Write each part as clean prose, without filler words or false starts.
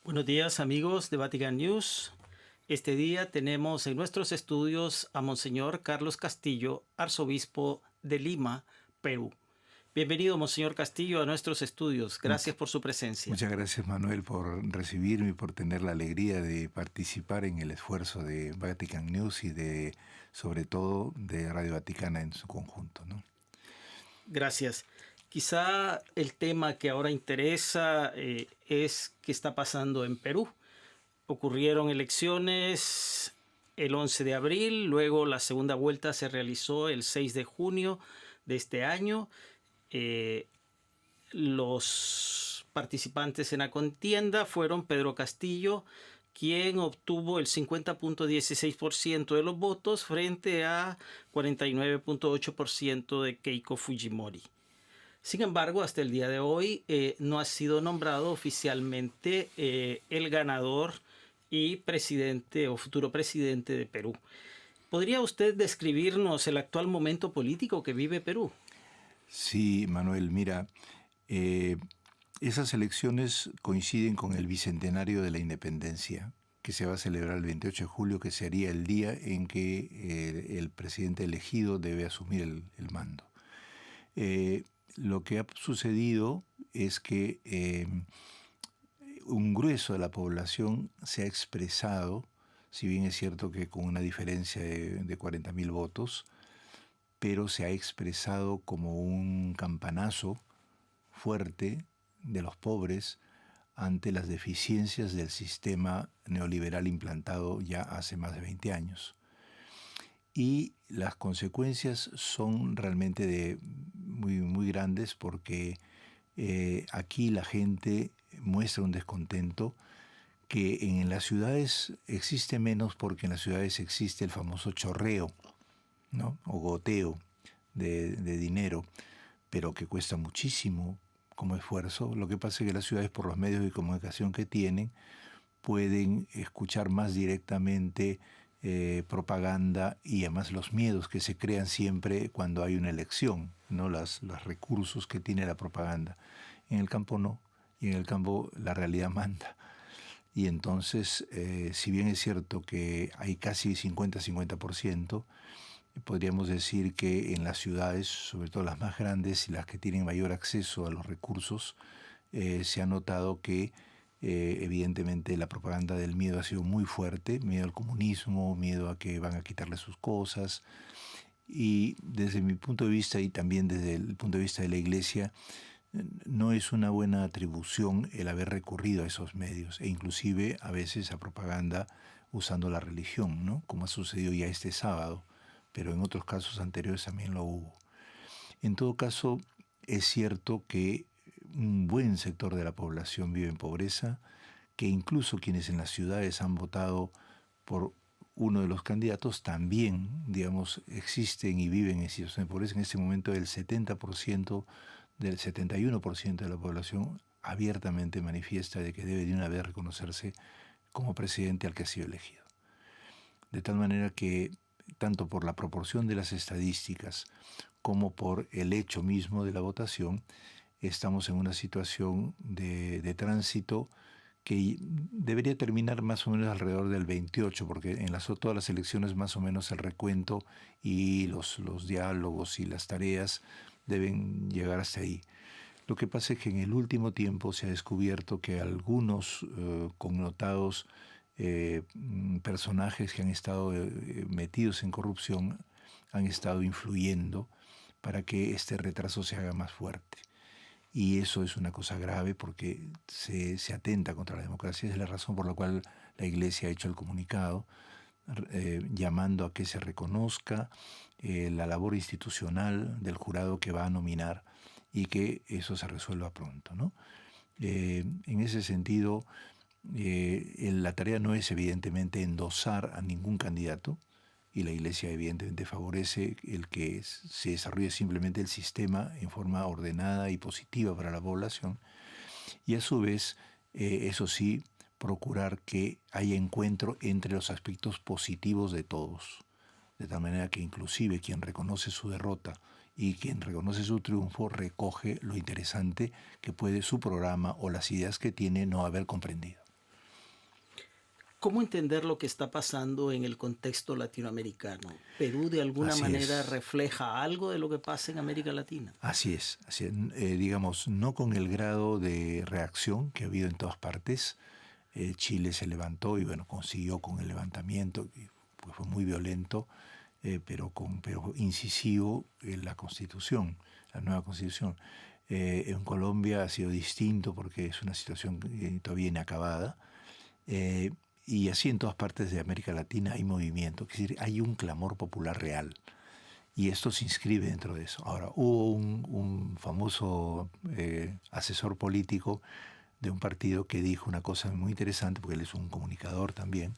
Buenos días amigos de Vatican News. Este día tenemos en nuestros estudios a Monseñor Carlos Castillo, arzobispo de Lima, Perú. Bienvenido, Monseñor Castillo, a nuestros estudios. Gracias por su presencia. Muchas gracias, Manuel, por recibirme y por tener la alegría de participar en el esfuerzo de Vatican News y sobre todo, de Radio Vaticana en su conjunto, ¿no? Gracias. Quizá el tema que ahora interesa es qué está pasando en Perú. Ocurrieron elecciones el 11 de abril, luego la segunda vuelta se realizó el 6 de junio de este año. Los participantes en la contienda fueron Pedro Castillo, quien obtuvo el 50.16% de los votos frente a 49.8% de Keiko Fujimori. Sin embargo, hasta el día de hoy no ha sido nombrado oficialmente el ganador y presidente o futuro presidente de Perú. ¿Podría usted describirnos el actual momento político que vive Perú? Sí, Manuel, mira, esas elecciones coinciden con el bicentenario de la independencia, que se va a celebrar el 28 de julio, que sería el día en que el presidente elegido debe asumir el mando. Lo que ha sucedido es que un grueso de la población se ha expresado, si bien es cierto que con una diferencia de 40.000 votos, pero se ha expresado como un campanazo fuerte de los pobres ante las deficiencias del sistema neoliberal implantado ya hace más de 20 años. Y las consecuencias son realmente muy grandes porque aquí la gente muestra un descontento que en las ciudades existe menos porque en las ciudades existe el famoso chorreo, ¿no? O goteo de dinero, pero que cuesta muchísimo como esfuerzo. Lo que pasa es que las ciudades, por los medios de comunicación que tienen, pueden escuchar más directamente propaganda y además los miedos que se crean siempre cuando hay una elección, ¿no? Los recursos que tiene la propaganda. En el campo no, y en el campo la realidad manda. Y entonces, si bien es cierto que hay casi 50-50%, podríamos decir que en las ciudades, sobre todo las más grandes y las que tienen mayor acceso a los recursos, se ha notado que evidentemente la propaganda del miedo ha sido muy fuerte, miedo al comunismo, miedo a que van a quitarle sus cosas. Y desde mi punto de vista y también desde el punto de vista de la Iglesia, no es una buena atribución el haber recurrido a esos medios e inclusive a veces a propaganda usando la religión, ¿no? Como ha sucedido ya este sábado, pero en otros casos anteriores también lo hubo. En todo caso, es cierto que un buen sector de la población vive en pobreza, que incluso quienes en las ciudades han votado por uno de los candidatos también, digamos, existen y viven en situación de pobreza. En este momento el 70% del 71% de la población abiertamente manifiesta de que debe de una vez reconocerse como presidente al que ha sido elegido. De tal manera que, tanto por la proporción de las estadísticas como por el hecho mismo de la votación, estamos en una situación de tránsito que debería terminar más o menos alrededor del 28, porque en todas las elecciones más o menos el recuento y los diálogos y las tareas deben llegar hasta ahí. Lo que pasa es que en el último tiempo se ha descubierto que algunos connotados personajes que han estado metidos en corrupción han estado influyendo para que este retraso se haga más fuerte. Y eso es una cosa grave porque se atenta contra la democracia. Es la razón por la cual la Iglesia ha hecho el comunicado llamando a que se reconozca la labor institucional del jurado que va a nominar y que eso se resuelva pronto, ¿no? En ese sentido, la tarea no es evidentemente endosar a ningún candidato, y la Iglesia evidentemente favorece el que se desarrolle simplemente el sistema en forma ordenada y positiva para la población, y a su vez, eso sí, procurar que haya encuentro entre los aspectos positivos de todos, de tal manera que inclusive quien reconoce su derrota y quien reconoce su triunfo recoge lo interesante que puede su programa o las ideas que tiene no haber comprendido. ¿Cómo entender lo que está pasando en el contexto latinoamericano? ¿Perú de alguna Así manera es. refleja algo de lo que pasa en América Latina? Así es, así es. Digamos, no con el grado de reacción que ha habido en todas partes. Chile se levantó y bueno, consiguió con el levantamiento, que pues, fue muy violento, pero incisivo en la Constitución, la nueva Constitución. En Colombia ha sido distinto porque es una situación todavía inacabada. Eh, y así en todas partes de América Latina hay movimiento, es decir, hay un clamor popular real. Y esto se inscribe dentro de eso. Ahora, hubo un famoso asesor político de un partido que dijo una cosa muy interesante, porque él es un comunicador también,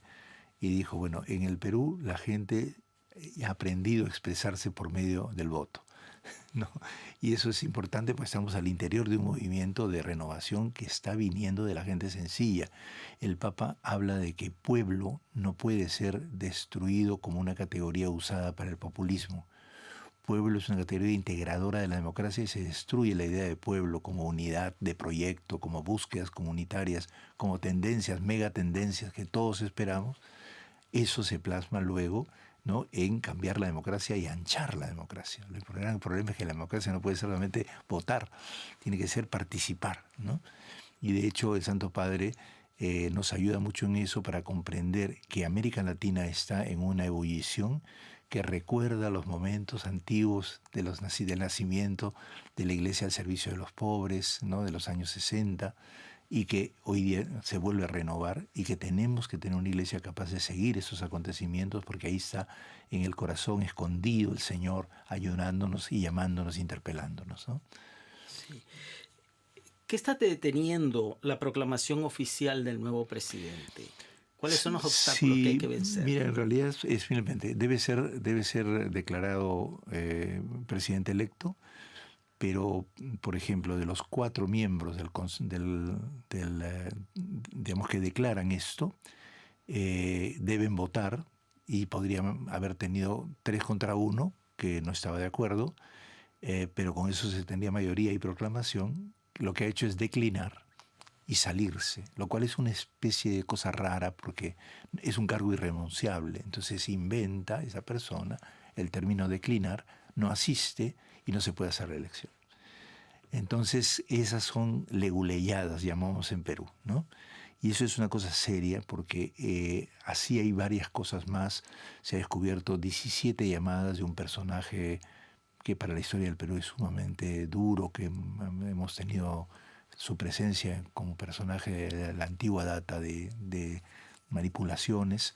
y dijo, bueno, en el Perú la gente ha aprendido a expresarse por medio del voto, ¿no? Y eso es importante, pues estamos al interior de un movimiento de renovación que está viniendo de la gente sencilla. El Papa habla de que pueblo no puede ser destruido como una categoría usada para el populismo. Pueblo es una categoría integradora de la democracia y se destruye la idea de pueblo como unidad de proyecto, como búsquedas comunitarias, como tendencias, megatendencias que todos esperamos. Eso se plasma luego, ¿no?, en cambiar la democracia y anchar la democracia. El gran problema es que la democracia no puede solamente votar, tiene que ser participar, ¿no? Y de hecho el Santo Padre nos ayuda mucho en eso para comprender que América Latina está en una ebullición que recuerda los momentos antiguos del nacimiento de la Iglesia al servicio de los pobres, ¿no?, de los años 60, y que hoy día se vuelve a renovar y que tenemos que tener una iglesia capaz de seguir esos acontecimientos porque ahí está en el corazón escondido el Señor ayudándonos y llamándonos, interpelándonos, ¿no? Sí. ¿Qué está deteniendo la proclamación oficial del nuevo presidente? ¿Cuáles son los obstáculos que hay Sí, que vencer? mira, en realidad es simplemente, debe ser declarado presidente electo, pero, por ejemplo, de los 4 miembros digamos, que declaran esto, deben votar y podrían haber tenido 3 contra 1, que no estaba de acuerdo, pero con eso se tendría mayoría y proclamación. Lo que ha hecho es declinar y salirse, lo cual es una especie de cosa rara porque es un cargo irrenunciable. Entonces se inventa esa persona el término declinar, no asiste y no se puede hacer reelección. Entonces esas son leguleyadas, llamamos en Perú, ¿no? Y eso es una cosa seria porque así hay varias cosas más. Se ha descubierto 17 llamadas de un personaje que para la historia del Perú es sumamente duro, que hemos tenido su presencia como personaje de la antigua data de manipulaciones.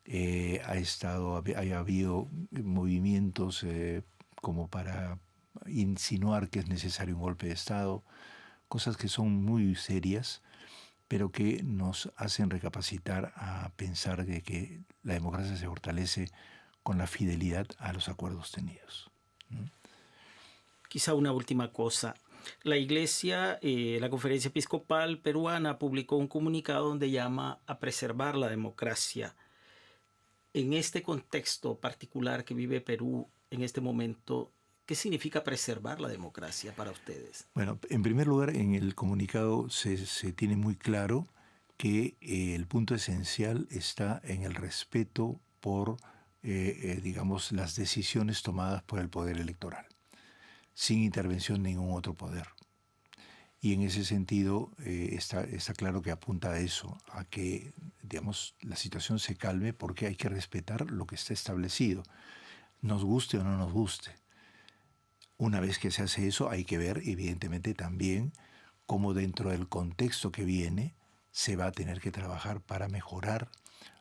Ha habido movimientos como para insinuar que es necesario un golpe de Estado, cosas que son muy serias, pero que nos hacen recapacitar a pensar de que la democracia se fortalece con la fidelidad a los acuerdos tenidos, ¿no? Quizá una última cosa. La Iglesia, la Conferencia Episcopal Peruana publicó un comunicado donde llama a preservar la democracia. En este contexto particular que vive Perú en este momento, ¿qué significa preservar la democracia para ustedes? Bueno, en primer lugar, en el comunicado se tiene muy claro que el punto esencial está en el respeto por, digamos, las decisiones tomadas por el poder electoral, sin intervención de ningún otro poder. Y en ese sentido está claro que apunta a eso, a que, digamos, la situación se calme porque hay que respetar lo que está establecido, nos guste o no nos guste. Una vez que se hace eso, hay que ver, evidentemente, también cómo dentro del contexto que viene se va a tener que trabajar para mejorar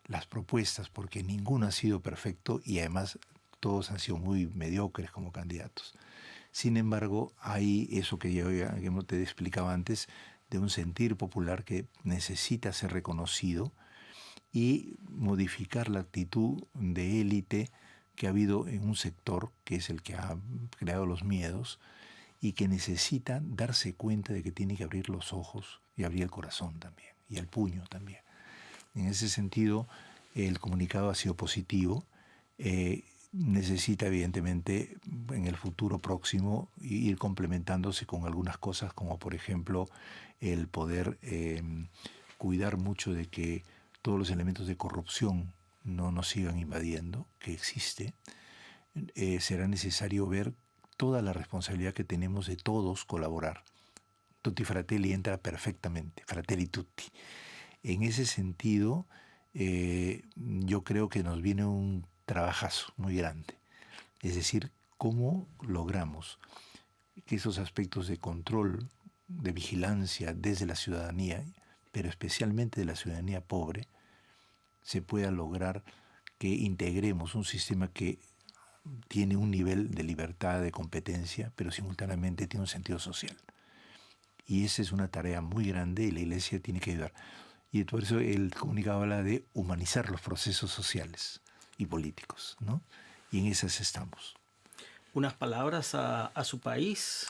las propuestas, porque ninguno ha sido perfecto y además todos han sido muy mediocres como candidatos. Sin embargo, hay eso que te explicaba antes, de un sentir popular que necesita ser reconocido y modificar la actitud de élite que ha habido en un sector que es el que ha creado los miedos y que necesita darse cuenta de que tiene que abrir los ojos y abrir el corazón también, y el puño también. En ese sentido, el comunicado ha sido positivo. Necesita evidentemente en el futuro próximo ir complementándose con algunas cosas, como por ejemplo el poder cuidar mucho de que todos los elementos de corrupción no nos sigan invadiendo, que existe, será necesario ver toda la responsabilidad que tenemos de todos colaborar. Tutti Fratelli entra perfectamente, Fratelli Tutti. En ese sentido, yo creo que nos viene un trabajazo muy grande. Es decir, cómo logramos que esos aspectos de control, de vigilancia desde la ciudadanía, pero especialmente de la ciudadanía pobre, se pueda lograr que integremos un sistema que tiene un nivel de libertad, de competencia, pero simultáneamente tiene un sentido social. Y esa es una tarea muy grande y la Iglesia tiene que ayudar. Y por eso el comunicado habla de humanizar los procesos sociales y políticos, ¿no? Y en esas estamos. Unas palabras a su país.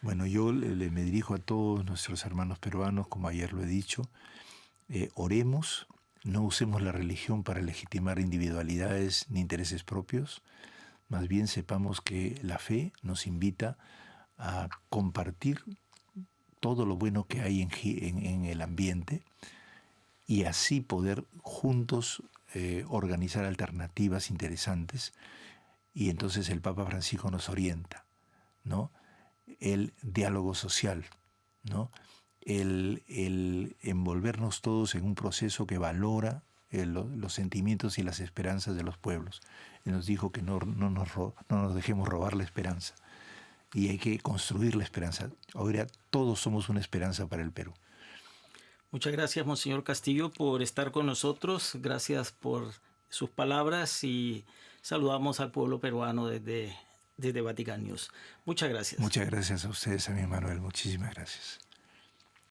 Bueno, yo me dirijo a todos nuestros hermanos peruanos, como ayer lo he dicho. Oremos, no usemos la religión para legitimar individualidades ni intereses propios. Más bien sepamos que la fe nos invita a compartir todo lo bueno que hay en el ambiente y así poder juntos organizar alternativas interesantes. Y entonces el Papa Francisco nos orienta, ¿no? El diálogo social, ¿no? El envolvernos todos en un proceso que valora los sentimientos y las esperanzas de los pueblos. Él nos dijo que no nos dejemos robar la esperanza y hay que construir la esperanza. Ahora todos somos una esperanza para el Perú. Muchas gracias, Monseñor Castillo, por estar con nosotros. Gracias por sus palabras y saludamos al pueblo peruano desde Vatican News. Muchas gracias. Muchas gracias a ustedes, a mi Manuel. Muchísimas gracias.